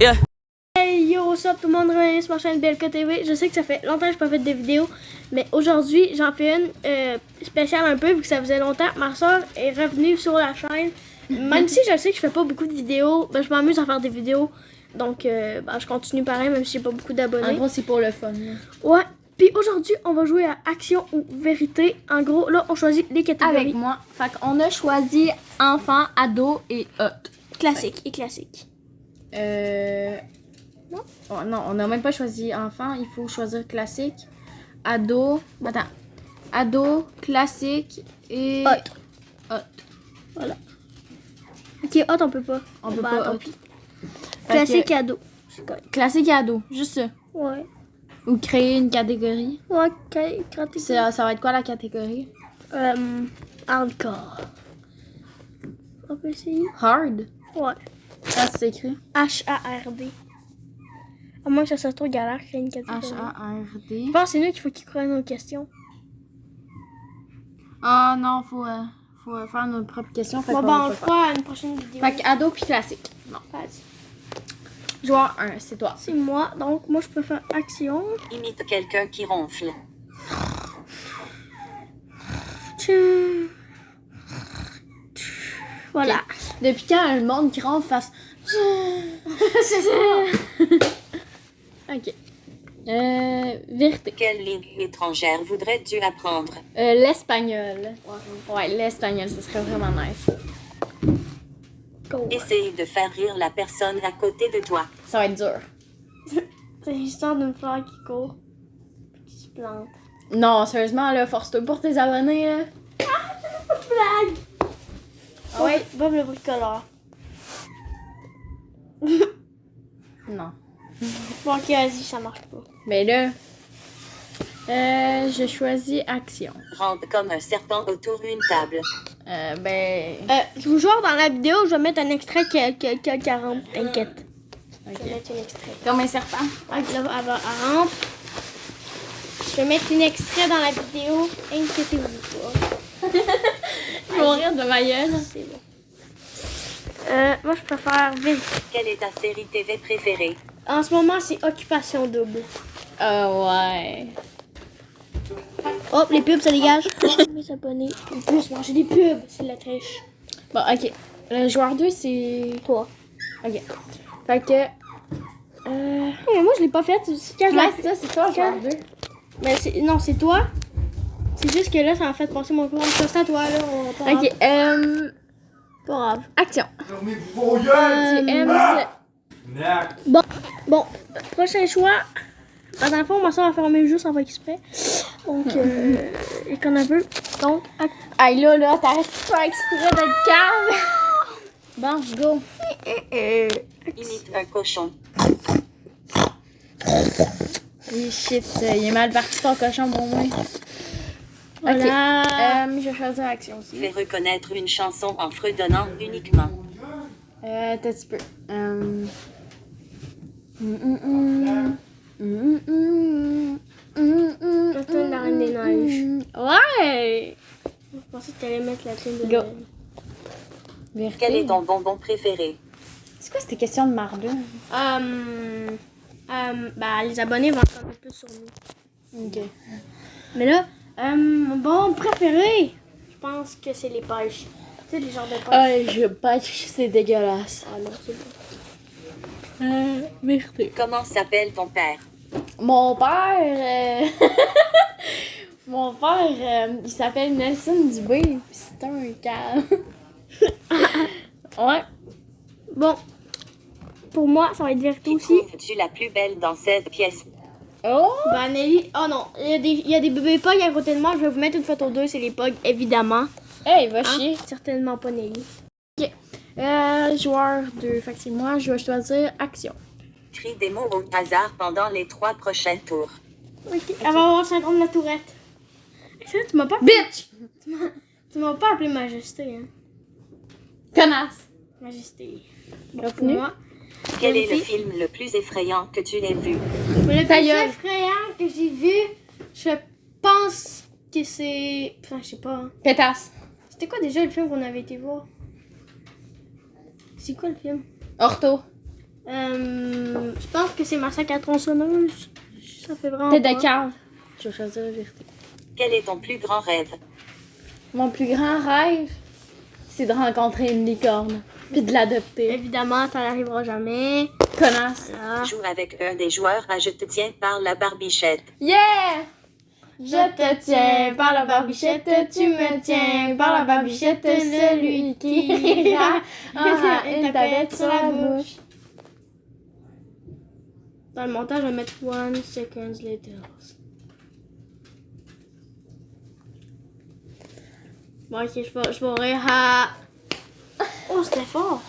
Yeah. Hey yo, what's up tout le monde, bienvenue sur ma chaîne BLK TV. Je sais que ça fait longtemps que je n'ai pas fait de vidéos, mais aujourd'hui j'en fais une spéciale un peu vu que ça faisait longtemps. Ma soeur est revenue sur la chaîne. Même si je sais que je fais pas beaucoup de vidéos, ben, je m'amuse à faire des vidéos. Donc je continue pareil même si j'ai pas beaucoup d'abonnés. En gros, c'est pour le fun. Là. Ouais. Puis aujourd'hui, on va jouer à Action ou Vérité. En gros, là, on choisit les catégories. Avec moi. Fait qu'on a choisi enfant, ado et hot. Classique et classique. Non? Oh, non, on n'a même pas choisi enfant. Il faut choisir classique, ado. Attends. Ado, classique et Hot. Voilà. Ok, hot, on peut pas. On peut Bah, pas tant hot. pis. Fait Classique que- et ado. C'est correct. Classique et ado, juste ça. Ouais. Ou créer une catégorie. Ouais, catégorie. Ça va être quoi la catégorie? Hardcore. On peut essayer? Hard? Ouais. Ça s'écrit. H-A-R-D. À moins que ça soit trop galère, créer une catégorie. H-A-R-D. Je pense que c'est nous qu'il faut qu'ils prennent nos questions. Ah non, faut faire nos propres questions. Fait Bon, qu'on ben, va on le pas fera à une prochaine vidéo. Fait que ado puis classique. Bon. Vas-y. Joueur 1, c'est toi. C'est moi, donc moi je peux faire action. Imite quelqu'un qui ronfle. Tchou. Voilà. Depuis quand le monde qui rentre fasse. C'est ça. Ok. Vérité. Quelle langue étrangère voudrais-tu apprendre? L'espagnol. Ouais, l'espagnol, ce serait vraiment nice. Go. Essaye de faire rire la personne à côté de toi. Ça va être dur. C'est l'histoire d'une fleur qui court. Puis qui se plante. Non, sérieusement, là, force-toi pour tes abonnés, là. Blague! Ah ouais? Bob le bricoleur. Non. Bon, ok, vas-y, ça marche pas. Mais là. Je choisis action. Rampe comme un serpent autour d'une table. Je vous jure, dans la vidéo, je vais mettre un extrait qui rentre. T'inquiète. Je vais Ok. mettre un extrait. Comme un serpent. Ok, là, elle rentre. Je vais mettre un extrait dans la vidéo. Inquiétez-vous pas. Ils vont rire de ma gueule. C'est bon. Moi, je préfère vite. Quelle est ta série TV préférée? En ce moment, c'est Occupation Double. Ouais. Hop, les pubs, ça dégage. Mes abonnés. Ils peuvent manger des pubs. C'est de la triche. Bon, ok. Le joueur 2, c'est. Toi. Ok. Fait que. Mais moi, je l'ai pas faite. Quand je Ouais, l'ai c'est ça, c'est toi, joueur 2. Ben, non, c'est toi. C'est juste que là, ça m'a fait passer mon cours. Ça, c'est à toi, là. On va pas Ok, Pas grave. action. Fermez vos gueules! Tu aimes ça. Nac! Bon, prochain choix. Dans le fond, ma soeur a fermé juste en fait exprès. Donc, il connaît un peu. Donc, Hey là, t'arrêtes de faire exprès d'être calme. Bon, go. Imite un cochon. Oui, shit, il est mal parti ton cochon pour moi. voilà. Ok, je vais choisir action aussi. Fais reconnaître une chanson en fredonnant uniquement. T'as un petit peu. La tune de la Reine des Neiges. Ouais! Je pensais que t'allais mettre la tune de Go. Quel est Vérité. ton bonbon préféré? C'est quoi cette question de marde? Bah, les abonnés vont entendre plus sur nous. Ok. Mais là, bon, préféré, je pense que c'est les pêches. Tu sais, les genres de pêches. Ah, je pêche, c'est dégueulasse. Ah non, c'est bon. Vérité. Comment s'appelle ton père? Mon père, mon père, il s'appelle Nelson Dubé, pis c'est un calme. Ouais. Bon, pour moi, ça va être vérité Qui aussi. trouves-tu la plus belle dans cette pièce? Oh! Bah, Nelly, oh non, il y a des bébés pogs à côté de moi. Je vais vous mettre une photo d'eux, c'est les pogs, évidemment. Hey, va Hein? chier. Certainement pas Nelly. Joueur 2, fait que c'est moi, je vais choisir action. Crie des mots au hasard pendant les 3 prochains tours. Ok, elle va avoir le syndrome de la tourette. Ça, tu m'as pas Bitch! Tu m'as pas appelé Majesté, hein. Connasse! Majesté. Bon, T'as pour fini? moi, Quel est le vérité. film le plus effrayant que tu aies vu? Le Ta plus gueule. effrayant que j'ai vu, je pense que c'est... Enfin, je sais pas. Hein. Pétasse. C'était quoi déjà le film qu'on avait été voir? C'est quoi le film? Ortho. Je pense que c'est Massacre à tronçonneuse. Ça fait vraiment Tête peur. de cave. Je vais choisir la vérité. Quel est ton plus grand rêve? Mon plus grand rêve, c'est de rencontrer une licorne. Puis de l'adopter. Évidemment, ça n'arrivera jamais. Connasse. Ah. Joue avec un des joueurs à Je te tiens par la barbichette. Yeah! Je te tiens par la barbichette, tu me tiens par la barbichette, celui qui rira aura une tablette sur la bouche. Dans le montage, je vais mettre 1 seconds later. Bon, ok, je vais rire à... Oh, c'était fort.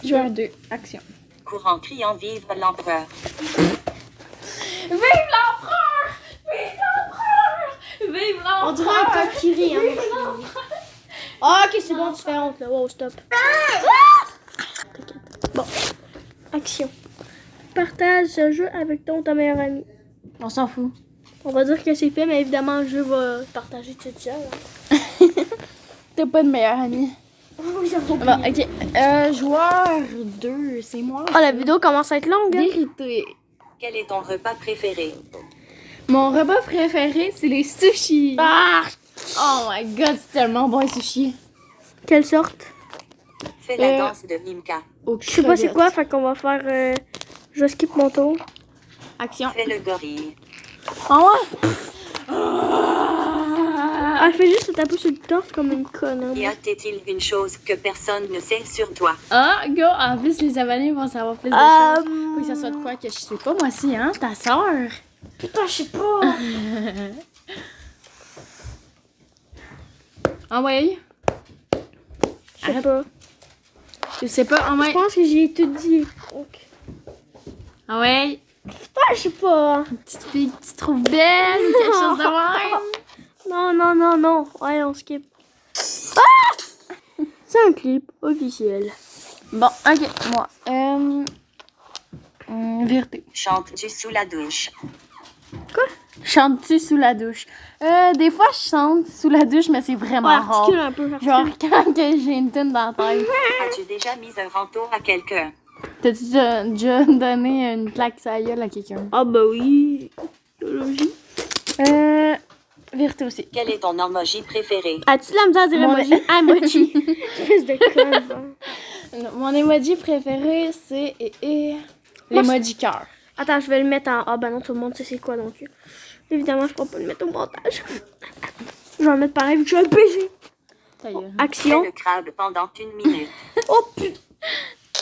Joueur 2, action. Courant criant vive l'empereur. Vive l'empereur! Vive l'empereur! Vive l'empereur! On dirait un coq qui rit. Hein. Ah, ok, c'est bon, tu fais honte, là. Wow, stop. T'inquiète. Bon, action. Partage ce jeu avec ta meilleure amie. On s'en fout. On va dire que c'est fait, mais évidemment, le jeu va partager tout seul. T'as pas de meilleur ami. Oh, j'ai oublié. Bon, ok. Joueur 2, c'est moi. Oh, la vidéo commence à être longue. Hein? Vérité. Quel est ton repas préféré? Mon repas préféré, c'est les sushis. Ah! Oh my god, c'est tellement bon les sushis. Quelle sorte? Fais la danse de Mimka. Je sais pas c'est quoi, fait qu'on va faire... Je skip mon tour. Action. Fais le gorille. Ah ouais? Ah, elle fait juste se taper sur le torse comme une conne. Y a-t-il une chose que personne ne sait sur toi? Ah, gars, en plus, les abonnés vont savoir plus de choses. Faut que ça soit de quoi que je sais pas, moi aussi, hein? Ta soeur. Putain, je sais pas. Ah ouais? Je sais pas. Je sais pas, ah Je ouais. pense que j'ai tout dit. Ok. Ah ouais? Putain, je sais pas. Petite fille que tu trouves belle ou quelque chose de même? Non, non, non, non. Ouais, on skip. Ah! C'est un clip officiel. Bon, ok, moi. Vérité. Chantes-tu sous la douche? Chantes-tu sous la douche? Des fois, je chante sous la douche, mais c'est vraiment Ouais, rare. articule un peu. Genre, quand que j'ai une toune dans la tête. As-tu déjà mis un râteau à quelqu'un? T'as-tu déjà donné une claque sur la gueule à quelqu'un? Ah bah oui. Biologie. Vérité aussi. Quel est ton emoji préféré? As-tu de la misère à dire Mon- emoji? Ah, emoji. Espèce de conne. Non, mon emoji préféré, c'est l'emoji cœur. Attends, je vais le mettre en... Ah bah non, tout le monde sait c'est quoi donc. Évidemment, je ne pourrais pas le mettre au montage. Je vais le mettre pareil vu que je suis un PG. Ta gueule. Fais Action. le crabe pendant 1 minute. Oh putain.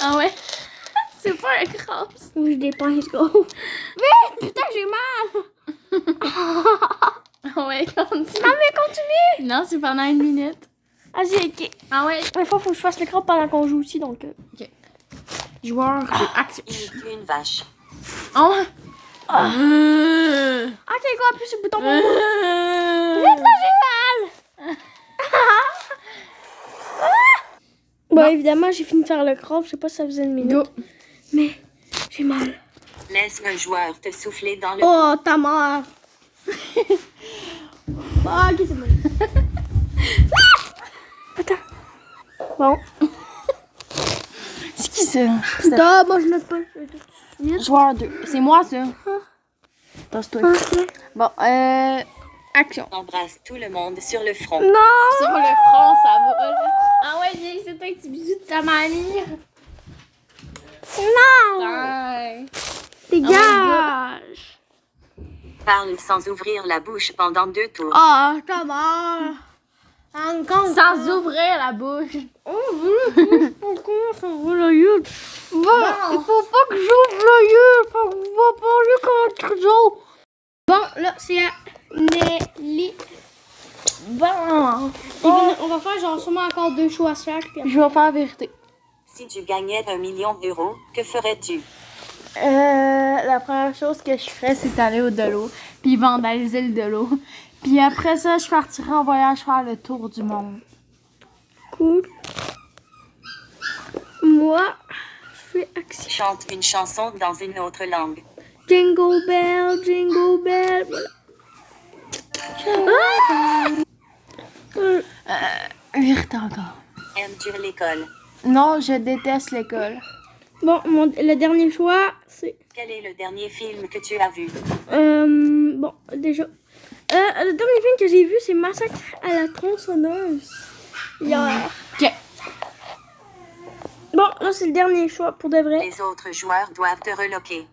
Ah ouais? C'est pas un crasse. Où je dépense, go. Mais putain, j'ai mal. Ah ouais, continue. Non mais continue. Non, c'est pendant 1 minute. Vas-y, ok. Ah ouais? Il faut que je fasse l'écran pendant qu'on joue aussi, donc... Joueur de action. Imites-tu une vache? Oh ouais? Ok, go, appuie sur le bouton pour moi. Vite, là, j'ai mal. Bon, évidemment, j'ai fini de faire le crawl. Je sais pas si ça faisait une minute. Go. Mais j'ai mal. Laisse un joueur te souffler dans le... Oh, ta mère. Ah, ok, c'est bon. Attends. Bon. C'est qui ça? Putain, moi, je note pas. Joueur 2. C'est moi ça. Tasse-toi. Ok. Bon, action. Embrasse tout le monde sur le front. Non. Sur le front, ça va. Là. Ah ouais, viens, c'est un petit bisou de ta mamie. Non. Ouais. Dégage. Parle sans ouvrir la bouche pendant 2 tours. Ah, ta mère. Encore. Sans ouvrir la bouche. Pourquoi ça ouvre la gueule? Il faut pas que j'ouvre la gueule. Faut que je vais parler comme un trésor. Bon, là, c'est à Nelly. Bon. On va faire genre sûrement encore 2 choix chaque. puis après- Je vais faire vérité. Si tu gagnais 1 million d'euros, que ferais-tu? La première chose que je ferais, c'est aller au Delo, puis vandaliser le Delo. Puis après ça, je partirais en voyage faire le tour du monde. Cool. Moi, je fais action. Chante une chanson dans une autre langue. Jingle bell, voilà. Ah! Vérité encore. Aimes-tu l'école? Non, je déteste l'école. Bon, le dernier choix, c'est... Quel est le dernier film que tu as vu? Bon, déjà... le dernier film que j'ai vu, c'est Massacre à la tronçonneuse. Hier. Ok. Bon, là, c'est le dernier choix pour de vrai. Les autres joueurs doivent te reloquer.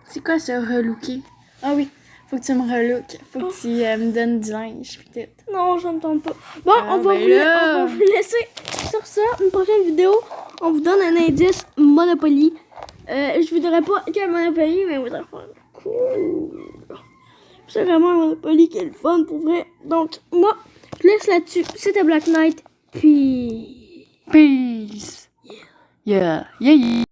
C'est quoi ce relooker? Ah oui, faut que tu me relooks. Faut que tu me donnes du linge, peut-être. Non, je n'entends pas. Bon, Ah, on va ben vous là. laisser sur ça. Une prochaine vidéo, on vous donne un indice Monopoly. Je vous dirai pas quel Monopoly, mais vous allez faire cool. C'est vraiment un Monopoly qui est le fun pour vrai. Donc, moi, je laisse là-dessus. C'était Black Knight. Puis... Peace. Yeah. Yeah.